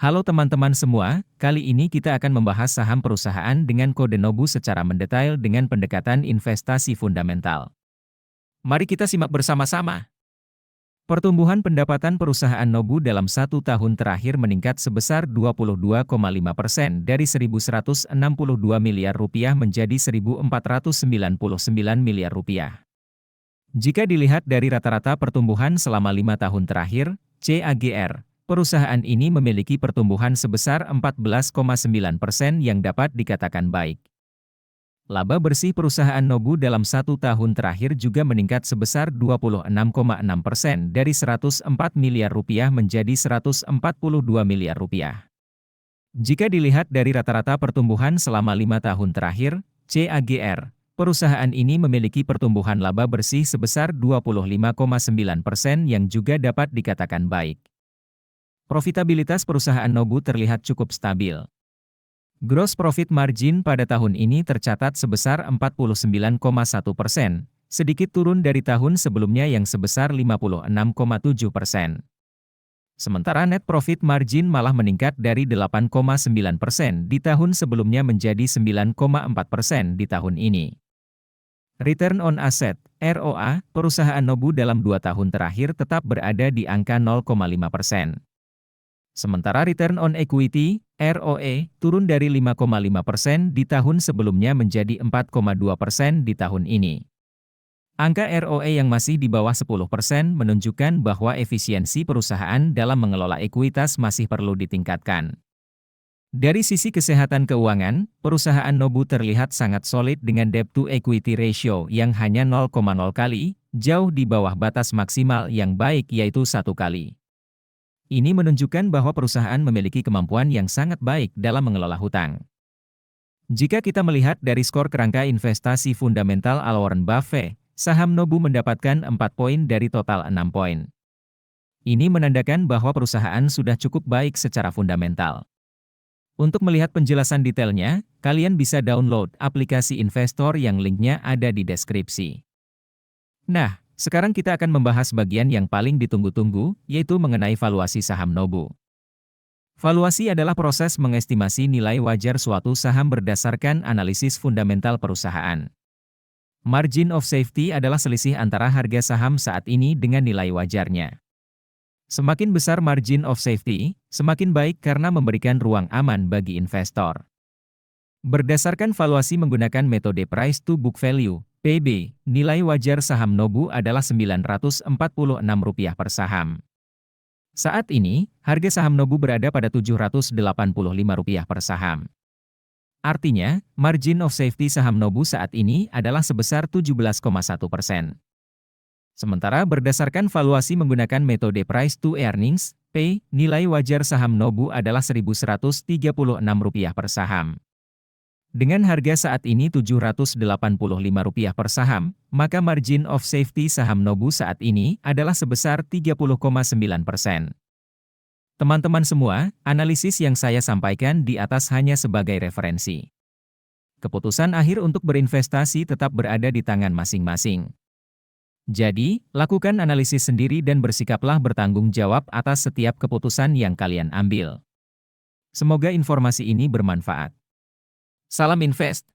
Halo teman-teman semua, kali ini kita akan membahas saham perusahaan dengan kode NOBU secara mendetail dengan pendekatan investasi fundamental. Mari kita simak bersama-sama. Pertumbuhan pendapatan perusahaan NOBU dalam 1 tahun terakhir meningkat sebesar 22,5% dari 1.162 miliar rupiah menjadi 1.499 miliar rupiah. Jika dilihat dari rata-rata pertumbuhan selama 5 tahun terakhir, CAGR, perusahaan ini memiliki pertumbuhan sebesar 14,9% yang dapat dikatakan baik. Laba bersih perusahaan NOBU dalam 1 tahun terakhir juga meningkat sebesar 26,6% dari 104 miliar rupiah menjadi 142 miliar rupiah. Jika dilihat dari rata-rata pertumbuhan selama 5 tahun terakhir, CAGR, perusahaan ini memiliki pertumbuhan laba bersih sebesar 25,9% yang juga dapat dikatakan baik. Profitabilitas perusahaan NOBU terlihat cukup stabil. Gross profit margin pada tahun ini tercatat sebesar 49,1%, sedikit turun dari tahun sebelumnya yang sebesar 56,7%. Sementara net profit margin malah meningkat dari 8,9% di tahun sebelumnya menjadi 9,4% di tahun ini. Return on asset, ROA, perusahaan NOBU dalam 2 tahun terakhir tetap berada di angka 0,5%. Sementara return on equity, ROE, turun dari 5,5% di tahun sebelumnya menjadi 4,2% di tahun ini. Angka ROE yang masih di bawah 10% menunjukkan bahwa efisiensi perusahaan dalam mengelola ekuitas masih perlu ditingkatkan. Dari sisi kesehatan keuangan, perusahaan NOBU terlihat sangat solid dengan debt to equity ratio yang hanya 0,0 kali, jauh di bawah batas maksimal yang baik yaitu 1 kali. Ini menunjukkan bahwa perusahaan memiliki kemampuan yang sangat baik dalam mengelola hutang. Jika kita melihat dari skor kerangka investasi fundamental Warren Buffett, saham NOBU mendapatkan 4 poin dari total 6 poin. Ini menandakan bahwa perusahaan sudah cukup baik secara fundamental. Untuk melihat penjelasan detailnya, kalian bisa download aplikasi investor yang linknya ada di deskripsi. Nah, sekarang kita akan membahas bagian yang paling ditunggu-tunggu, yaitu mengenai valuasi saham NOBU. Valuasi adalah proses mengestimasi nilai wajar suatu saham berdasarkan analisis fundamental perusahaan. Margin of safety adalah selisih antara harga saham saat ini dengan nilai wajarnya. Semakin besar margin of safety, semakin baik karena memberikan ruang aman bagi investor. Berdasarkan valuasi menggunakan metode price to book value, PB, nilai wajar saham NOBU adalah Rp946 per saham. Saat ini, harga saham NOBU berada pada Rp785 per saham. Artinya, margin of safety saham NOBU saat ini adalah sebesar 17,1%. Sementara berdasarkan valuasi menggunakan metode price to earnings, P, nilai wajar saham NOBU adalah Rp1.136 per saham. Dengan harga saat ini Rp785 per saham, maka margin of safety saham NOBU saat ini adalah sebesar 30,9%. Teman-teman semua, analisis yang saya sampaikan di atas hanya sebagai referensi. Keputusan akhir untuk berinvestasi tetap berada di tangan masing-masing. Jadi, lakukan analisis sendiri dan bersikaplah bertanggung jawab atas setiap keputusan yang kalian ambil. Semoga informasi ini bermanfaat. Salam invest.